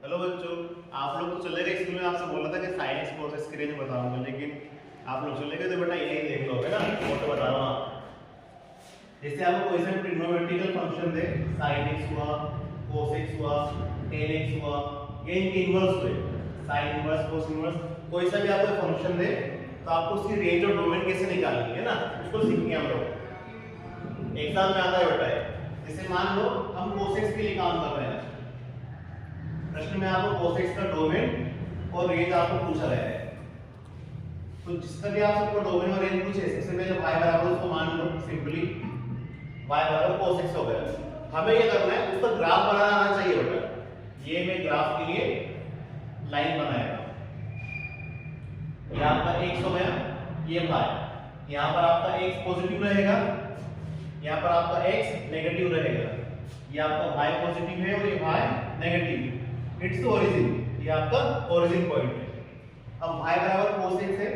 Hello बच्चों, आप लोग तो चले गए स्कूल में। आपसे बोला था कि साइंस कोर्सेज की रेंज बताऊंगा, लेकिन आप लोग चले गए तो बेटा यही देख लो, है ना। फोटो बता रहा हूँ आप। जैसे आपको कोई सा ट्रिग्नोमेट्रिकल फंक्शन दे, sin x हुआ, cos x हुआ, tan x हुआ, ये इनके इनवर्स हुए, sin इनवर्स, cos इनवर्स, कोई सा भी आपको फंक्शन दे तो आपको उसकी रेंज और डोमेन कैसे निकालनी है ना, उसको सीखेंगे हम लोग। एग्जाम में आता है बेटा है। जैसे मान लो हम cos x के लिए काम कर रहे हैं, प्रश्न में आपको cos x का डोमेन और रेंज आपको पूछा गया है, तो जिसका भी आप सबको डोमेन और रेंज पूछे, सबसे पहले y बराबर उसको मान लो, सिंपली y बराबर cos x हो गया। हमें ये करना है, उसका ग्राफ बनाना आना चाहिए बेटा। ये मैं ग्राफ के लिए लाइन बनाएगा, ये आपका x हो गया, ये y, यहाँ पर आपका x पॉजिटिव रहेगा, यहाँ पर आपका x नेगेटिव रहेगा, ये आपका y पॉजिटिव है और ये y नेगेटिव। इट्स ओरिजिन, ये आपका ओरिजिन पॉइंट है। अब y बराबर cos x है,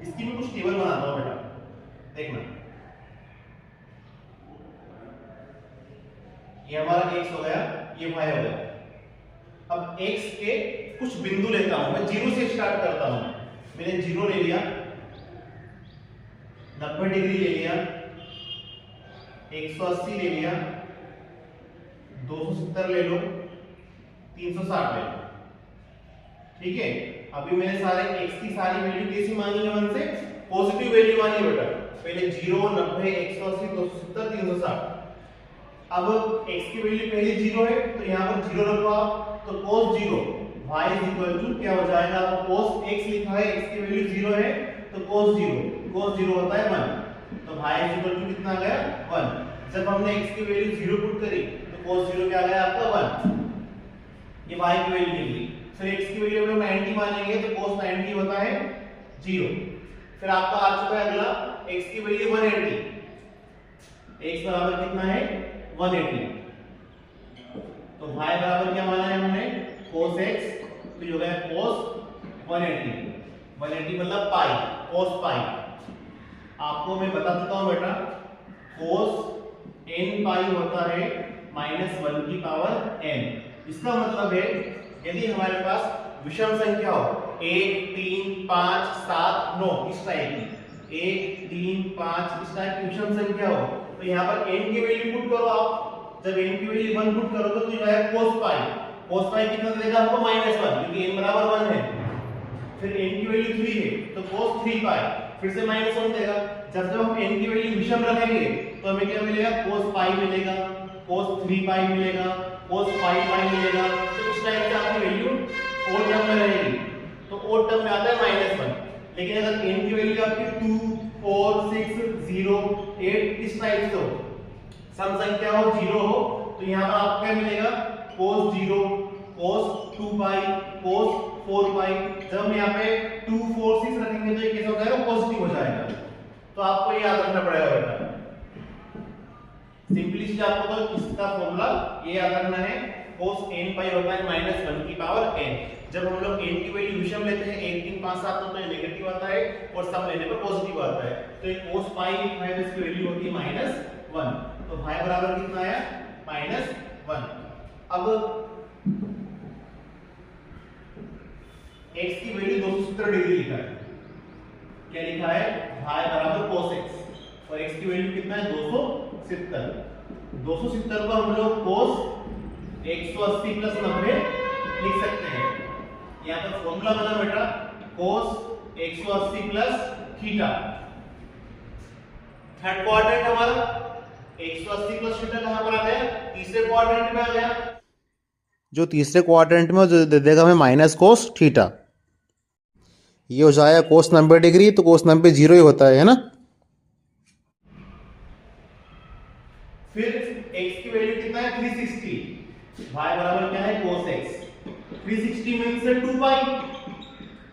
इसकी मैं कुछ टेबल बनाता हूं बेटा, देखना। ये हमारा x हो गया, ये y हो गया। अब x के कुछ बिंदु लेता हूं मैं, जीरो से स्टार्ट करता हूं। मैंने जीरो ले लिया, 90 डिग्री ले लिया, 180 ले लिया, 270 ले लो, 360 ले लो, ठीक है। अभी मैंने सारे x की सारी वैल्यू कैसी मानी है, 1 से पॉजिटिव वैल्यू मानी बेटा। पहले 0, 90, 180, 270, 360। अब x की वैल्यू पहले 0 है तो यहां पर 0 रखो आप, तो cos 0 y क्या हो जाएगा, आपको cos x लिखा है, x की वैल्यू 0 है तो cos 0 होता है 1, तो y कितना आ गया 1। जब हमने x की वैल्यू 0 पुट करी तो cos 0 क्या आ गया आपका 1, ये y की वैल्यू निकली। फिर x की वैल्यू हम 90 मानेंगे तो cos 90 होता है 0। फिर आपका आ चुका है अगला, x की वैल्यू 180, x बराबर कितना है 180, तो y बराबर क्या माना है हमने, cos x, तो ये हो गया cos 180 मतलब पाई, cos पाई। आपको मैं बता चुका हूं बेटा, cos n पाई होता है -1 की पावर n। इसका मतलब है यदि हमारे पास विषम संख्या हो 1, 3, 5, 7, 9 इस टाइप की, 1, 3, 5 इस टाइप की विषम संख्या हो, तो यहाँ पर n की वैल्यू पुट करो आप। जब n की वैल्यू 1 पुट करोगे तो ये आएगा cos पाई। cos पाई कितना देगा आपको -1, क्योंकि n बराबर 1 है। फिर n की वैल्यू 3 है तो cos 3 पाई, फिर से -1 देगा। जब हम n की वैल्यू विषम रखेंगे तो हमें क्या मिलेगा, cos पाई मिलेगा, cos 3 पाई मिलेगा, cos 5 पाई मिलेगा। तो इस टाइप से आपकी वैल्यू ओड टर्म में रहेगी, तो ओड टर्म में आता है -1। लेकिन अगर n की वैल्यू आपकी 2, 4, 6, 0, 8 इस टाइप से हो, सम संख्या हो 0 हो, तो यहाँ पर आपको क्या मिलेगा, cos 0, cos 2 पाई, cos 4 पाई। जब हम यहाँ पे 2, 4, 6 रखेंगे तो ये कैसा हो जाएगा, पॉजिटिव हो जाएगा। तो आपको ये याद रखना पड़ेगा बेटा, सिंपली आपको तो इसका फॉर्मूला ये याद रखना है, cos n पाई होता है -1 की पावर n। जब हम लोग n की वैल्यू विषम लेते हैं, 1, 3, 5, 7 तो ये नेगेटिव आता है और सम लेने पर पॉजिटिव आता है। तो ये cos पाई लिखा है, इसकी वैल्यू होती है -1, तो y बराबर कितना आया -1। अब x की वैल्यू 270 डिग्री लिखा है, क्या लिखा है, y बराबर cos x, और x की वैल्यू कितना है 270। 270 को हम लोग cos 180 प्लस 90 लिख सकते हैं। यहाँ पर फॉर्मूला बना बेटा, cos 180 plus theta. Third quadrant हमारा 180 प्लस थीटा कहां पर आ गया, तीसरे क्वाड्रेंट में आ गया। जो तीसरे क्वाड्रेंट में दे देगा हमें माइनस कोस थीटा। ये हो जाएगा कोस 90 डिग्री, तो कोस 90 0 ही होता है ना। फिर x की वैल्यू कितना है 360, y बराबर क्या है cos x। 360 मींस 2 पाई,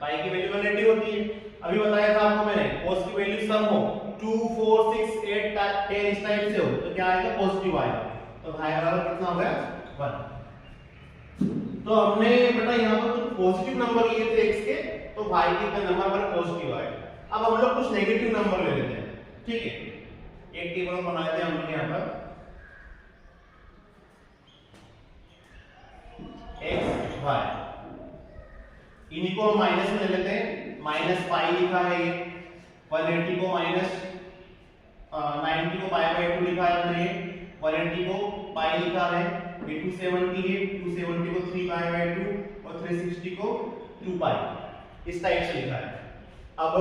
पाई की वैल्यू 180 होती है। अभी बताया था आपको मैंने, cos की वैल्यू सम हो 2, 4, 6, 8, 10 इस टाइप से हो तो क्या आएगा, पॉजिटिव आएगा। तो y बराबर कितना हो गया 1। तो हमने बेटा यहाँ पर कुछ पॉजिटिव नंबर लिए थे x के, तो y के नंबर पर पॉजिटिव आएगा। अब हम लोग कुछ नेगेटिव नंबर ले लेते हैं, ठीक है। एक टेबल बनाए थे हमने यहाँ पर, x y, इन्हीं को हम माइनस में ले लेते हैं, माइनस पाई लिखा है ये, 180 को माइनस 90 को पाई बाय 2 लिखा है हमने, 180 को पाई लिखा है, ये 270 है, 270 को 3 पाई बाय 2 और 360 को 2 पाई, इस टाइप से लिखा है। अब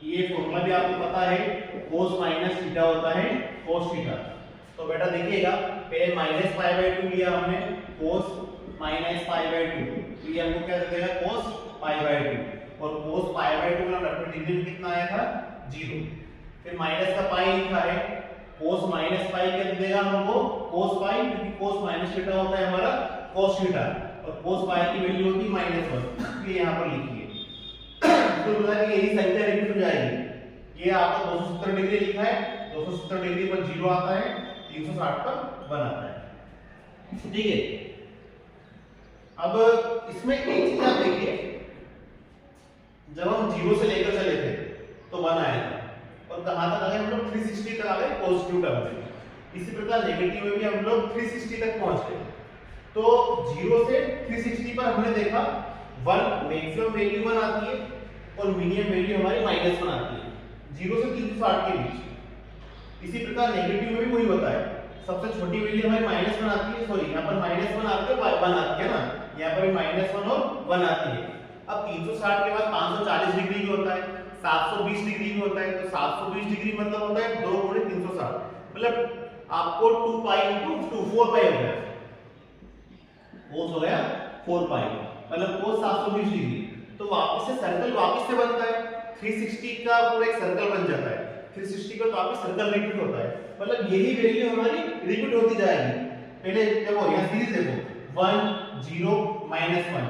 ये फॉर्मूला भी आपको पता है, cos माइनस थीटा होता है cos थीटा। तो बेटा देखिएगा, पहले माइनस पाई बाय 2 लिया हमने, cos माइनस पाई बाय 2, तो ये हमको क्या दे देगा cos पाई बाय 2, और cos पाई बाय 2 का 90 डिग्री में कितना आया था 0। फिर माइनस का पाई लिखा है, cos माइनस पाई क्या दे देगा हमको cos पाई, क्योंकि cos माइनस थीटा होता है हमारा cos थीटा, और cos पाई की वैल्यू होती है -1, ये यहां पर लिखिए। तो बोला कि यही संख्या रिपीट हो जाएगी, ये आपका 270 डिग्री लिखा है, 270 डिग्री पर 0 आता है, 360 पर 1 आता है, ठीक है। अब इसमें एक चीज आप देखिए, जब हम 0 से लेकर चले थे तो 1 आया था, और कहां तक आए हम लोग 360 तक आ गए पॉजिटिव टर्म में। इसी प्रकार नेगेटिव में भी हम लोग 360 तक पहुंच गए। तो 0 से 360 पर हमने देखा 1 मैक्सिमम वैल्यू 1 आती है और मिनिमम वैल्यू हमारी -1 आती है 0 से 360 के बीच। इसी प्रकार नेगेटिव में भी वही होता है, सबसे छोटी वैल्यू हमारी -1 आती है, सॉरी यहां पर -1 आती है, 1 आती है ना, यहां पर भी -1 और 1 आती है। अब 360 के बाद 540 डिग्री भी होता है, 720 डिग्री भी होता है, तो 720 डिग्री मतलब होता है 2 गुणे 360, मतलब आपको 2 पाई इंटू 2 4 पाई हो गया, cos हो गया 4 पाई, मतलब cos 720 डिग्री। तो वापस से सर्कल वापस से बनता है, 360 का पूरा एक सर्कल बन जाता है, 360 का वापस सर्कल रिपीट होता है, मतलब यही वैल्यू हमारी रिपीट होती जाएगी। पहले देखो यहां सीरीज देखो 1 0 -1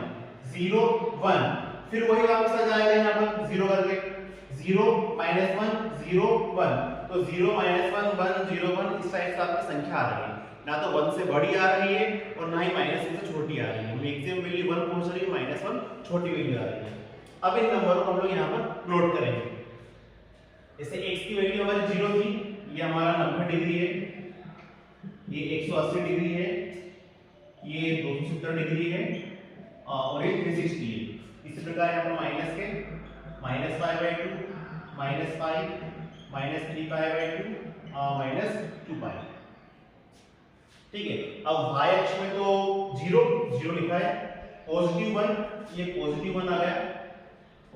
0 1, फिर वही वापस आ जाएगा यहां पर 0 करके 0 -1 0 1, तो 0 -1 1 0 1 इस टाइप से आपकी संख्या आ रही है, ना तो 1 से बड़ी आ रही है और ना ही -1 से छोटी आ रही है, मैक्सिमम वैल्यू 1 पहुंच रही है, -1 छोटी वैल्यू आ रही है। अब इन नंबरों को हम लोग यहां पर नोट करेंगे। जैसे x की वैल्यू हमारी 0 थी, ये हमारा 90 डिग्री है, ये 180 डिग्री है, ये 270 डिग्री है और ये 360 है। इसी प्रकार यहां पर माइनस के -π/2 -π -3π/2 -2π, ठीक है। अब y अक्ष में तो 0 लिखा है, पॉजिटिव 1 ये पॉजिटिव 1 आ गया,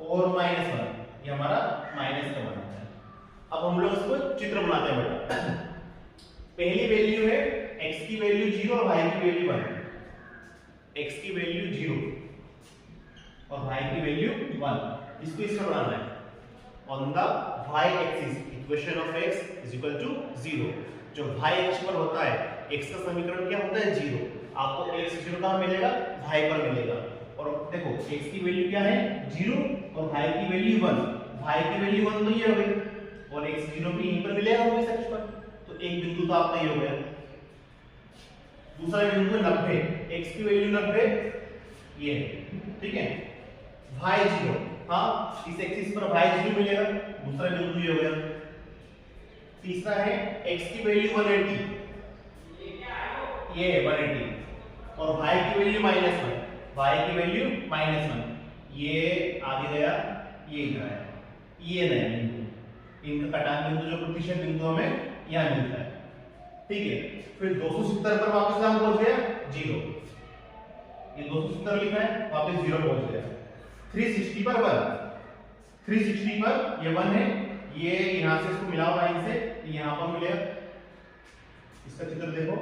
और -1 ये हमारा माइनस का 1 आता है। अब हम लोग इसको चित्र बनाते हैं बेटा। पहली वैल्यू है x की वैल्यू 0 और y की वैल्यू 1, x की वैल्यू 0 और y की वैल्यू 1, इसको इस तरह बनाना है। On the y axis equation of x is equal to 0, जो y अक्ष पर होता है x का समीकरण क्या होता है 0, आपको x 0 कहां मिलेगा y पर मिलेगा, और देखो x की वैल्यू क्या है 0 और y की वैल्यू 1, y की वैल्यू 1 तो ये हो गई और x 0 भी यहीं पर मिलेगा हमें इस अक्ष पर, तो एक बिंदु तो आपका ये हो गया। दूसरा बिंदु है 90, x की वैल्यू 90 ये है, ठीक है, y 0, हाँ इस एक्सिस पर y 0 मिलेगा, दूसरा बिंदु ये हो गया। तीसरा है x की वैल्यू 180, ये है 180, और y की वैल्यू -1, y की वैल्यू -1, ये आगे गया, ये इधर आया, ये नहीं बिंदु, इनका कटान बिंदु जो प्रतिशत बिंदु हमें यहां मिलता है, ठीक है। फिर 270 पर वापस हम पहुंच गया 0, ये 270 लिखा है, वापस 0 पहुंच गया। 360 पर 1, 360 पर ये 1 है, ये यहां से इसको मिलाओ लाइन से, यहां पर मिलेगा, इसका चित्र देखो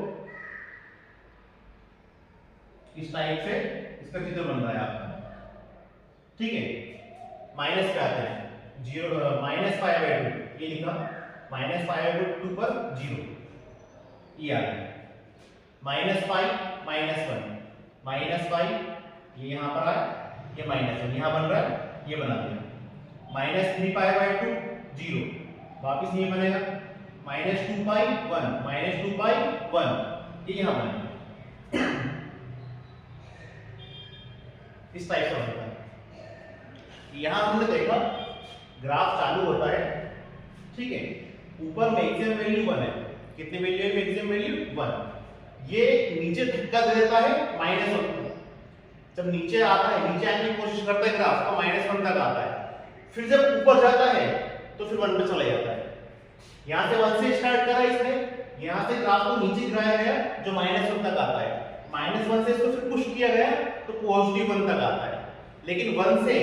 इस टाइप से इसका चित्र बन रहा है आपका, ठीक है। माइनस पे आते हैं, 0 -π/2 ये लिखा, -π/2 पर 0 ये आ गया, -π -1 ये यहां पर आया, ये -1 यहां बन रहा है, ये बना दिया, -3π/2 0 वापस ये बनेगा, -2π 1 -2π 1 ये यहां बनेगा, इस टाइप से बनता है। यहां हमने देखा ग्राफ चालू होता है, ठीक है, ऊपर मैक्सिमम वैल्यू 1 है, कितनी वैल्यू है मैक्सिमम वैल्यू 1, ये नीचे धक्का दे देता है -1 को, जब नीचे आता है, नीचे आने की कोशिश करता है ग्राफ तो -1 तक आता है, फिर जब ऊपर जाता है तो फिर 1 पे चला जाता है। यहाँ से 1 से स्टार्ट करा इसने, यहाँ से ग्राफ को नीचे गिराया गया जो -1 तक आता है, -1 से इसको फिर पुश किया गया तो +1 तक आता है, लेकिन 1 से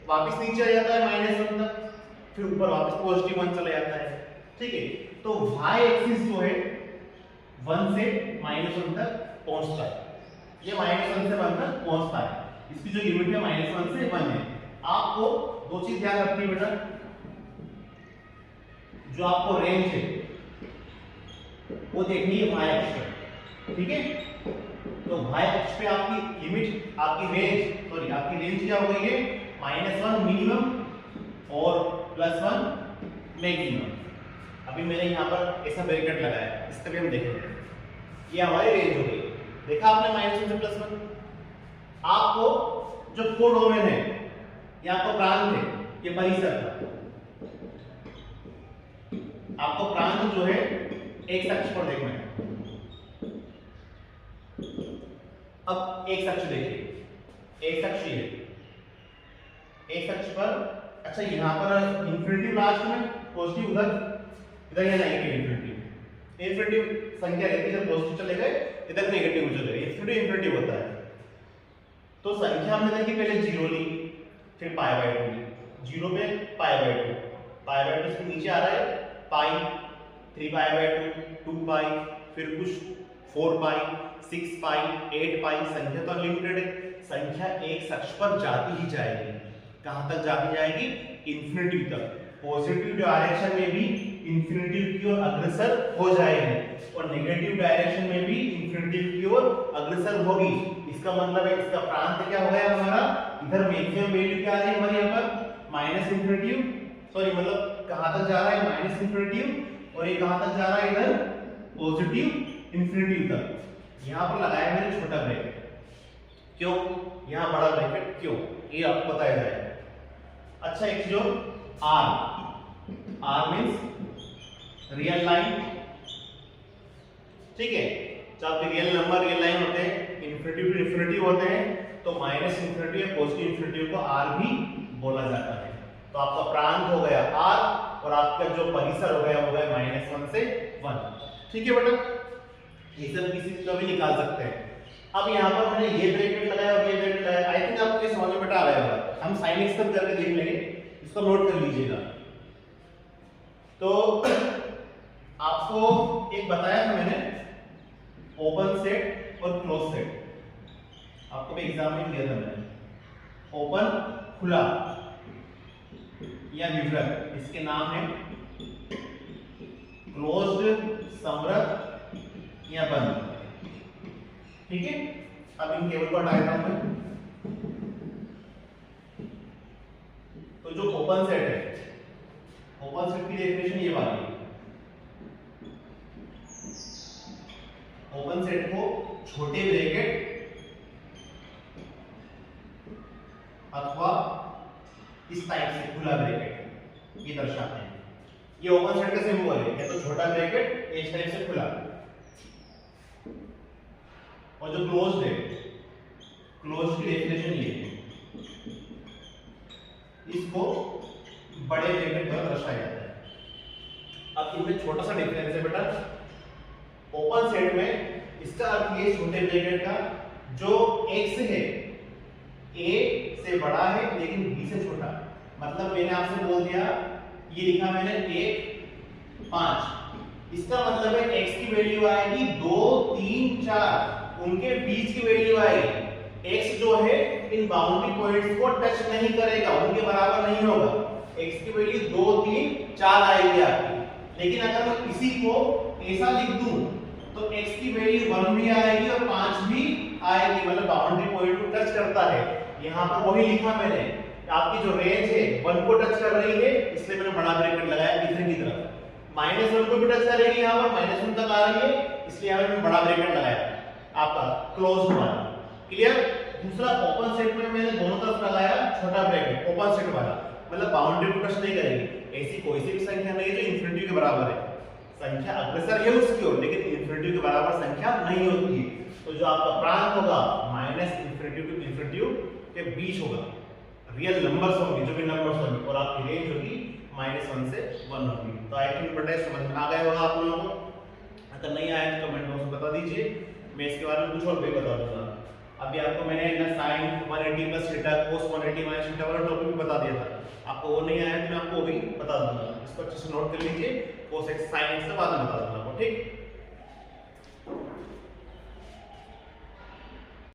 वापस नीचे आ जाता है -1 तक, फिर ऊपर वापस +1 चला जाता है। ठीक है, तो y एक्सिस जो है 1 से -1 तक पहुंचता है, ये -1 से 1 तक पहुंचता है, इसकी जो लिमिट है -1 से 1 है। आपको दो चीज ध्यान रखनी है बेटा, जो आपको रेंज है वो देखनी है y अक्ष पर। ठीक है, तो y अक्ष पे आपकी लिमिट, आपकी रेंज क्या हो गई है, -1 मिनिमम और +1 मैक्सिमम। अभी मैंने यहाँ पर ऐसा ब्रैकेट लगाया है, इसका भी हम देखेंगे, ये हमारी रेंज हो गई। देखा आपने -1 से +1। आपको जो 4 डोमेन है, ये आपको प्रांत है, ये परिसर था, आपको प्रांत जो है x अक्ष पर देखना है। अब x अक्ष देखिए, x अक्ष ये x अक्ष पर, अच्छा यहाँ पर इंफिनिटी लास्ट में, पॉजिटिव इधर या नेगेटिव इंफिनिटी संख्या रहती है, जब पॉजिटिव चले गए इधर नेगेटिव चले गए, इंफिनिटी होता है। तो संख्या हमने देखी पहले 0 ली, फिर π/2 ली, 0 पे π/2 से नीचे आ रहा है पाई, 3π/2, 2π, फिर कुछ 4π, 6π, 8π, संख्या तो अनलिमिटेड है, संख्या एक अक्ष पर जाती ही जाएगी। कहां तक जाती जाएगी, इंफिनिटी तक। पॉजिटिव डायरेक्शन में भी इंफिनिटी की ओर अग्रसर हो जाएगी और नेगेटिव डायरेक्शन में भी इंफिनिटी की ओर अग्रसर होगी। इसका मतलब है इसका प्रांत क्या हो गया हमारा, इधर मैक्सिमम वैल्यू क्या आ रही है हमारी, यहाँ पर माइनस इंफिनिटी, सॉरी मतलब कहां तक जा रहा है, माइनस इंफिनिटी, और ये कहां तक जा रहा है, इधर पॉजिटिव इंफिनिटी तक। यहां पर लगाया मैंने छोटा ब्रैकेट, क्यों, यहां बड़ा ब्रैकेट क्यों, ये आपको बताया जाएगा। अच्छा, एक जो r मींस रियल लाइन। ठीक है, जब रियल नंबर रियल लाइन होते हैं, इंफिनिटी टू इंफिनिटी होते हैं, तो माइनस इंफिनिटी या पॉजिटिव इंफिनिटी को r भी बोला जाता है। तो आपका प्रांत हो गया r और आपका जो परिसर हो गया -1 से 1। ठीक है बेटा, ये सब किसी को भी निकाल सकते हैं। अब यहाँ पर मैंने ये ब्रैकेट लगाया और ये ब्रैकेट लगाया, आई थिंक आपको ये समझ में बेटा आ रहा होगा। हम साइन एक्सपेंड करके देख लेंगे, इसको नोट कर लीजिएगा। तो आपको एक बताया था मैंने, ओपन सेट और क्लोज सेट, आपको भी एग्जाम में दिया था मैंने। ओपन खुला या विवृत, इसके नाम है क्लोज्ड समृत या बंद। ठीक है, अब इन केबल को डायग्राम में, तो जो ओपन सेट है, ओपन सेट की डेफिनेशन ये वाली है। ओपन सेट को छोटे ब्रैकेट अथवा इस टाइप से खुला ब्रैकेट ये दर्शाते हैं। ये ओपन सेट का सिंबल है, या तो छोटा ब्रैकेट इस टाइप से खुला, और जो क्लोज्ड है, क्लोज्ड की डेफिनेशन ये है, इसको बड़े ब्रैकेट द्वारा दर्शाया जाता है। अब इनमें छोटा सा डिफरेंस है बेटा, ओपन सेट में इसका अर्थ ये छोटे ब्रैकेट का, जो x है a से बड़ा है लेकिन b से छोटा। मतलब मैंने आपसे बोल दिया, ये लिखा मैंने 1 5, इसका मतलब है x की वैल्यू आएगी 2 3 4, उनके बीच की वैल्यू आएगी। x जो है इन बाउंड्री पॉइंट्स को टच नहीं करेगा, उनके बराबर नहीं होगा। x की वैल्यू 2 3 4 आएगी आपकी। लेकिन अगर मैं इसी को ऐसा लिख दूं तो x की वैल्यू 1 भी आएगी और 5 भी आएगी, मतलब बाउंड्री पॉइंट को टच करता है। यहाँ पर वही लिखा मैंने, आपकी जो रेंज है 1 को टच कर रही है, इसलिए मैंने बड़ा ब्रैकेट लगाया इधर की तरफ। -1 को भी टच करेगी, यहाँ पर -1 तक आ रही है, इसलिए यहाँ मैंने बड़ा ब्रैकेट लगाया आपका क्लोज्ड वाला। क्लियर। दूसरा ओपन सेट में मैंने दोनों तरफ लगाया छोटा ब्रैकेट, ओपन सेट वाला, मतलब बाउंड्री को टच नहीं करेगी। ऐसी कोई सी भी संख्या नहीं है जो इंफिनिटी के बराबर है, संख्या अग्रसर है उसकी ओर, लेकिन इंफिनिटी के बराबर संख्या नहीं होती है। तो जो आपका प्रांत होगा -∞ इन्फिनिटी के बीच होगा, रियल नंबर्स होंगे, जो भी नंबर्स होंगे, और आपकी रेंज होगी -1 से 1 होगी। तो आई थिंक बड़ा समझ में आ गया होगा आप लोगों को। अगर नहीं आया तो कमेंट बॉक्स में बता दीजिए, मैं इसके बारे में कुछ और भी बता दूंगा। अभी आपको मैंने ना sine 180 plus theta cos 180 minus theta वाला टॉपिक भी बता दिया था, आपको वो नहीं आया तो मैं आपको वो भी बता दूंगा। इसको अच्छे से नोट कर लीजिए, कोस एक्स साइन एक्स से बाद में बता दूंगा आपको, ठीक।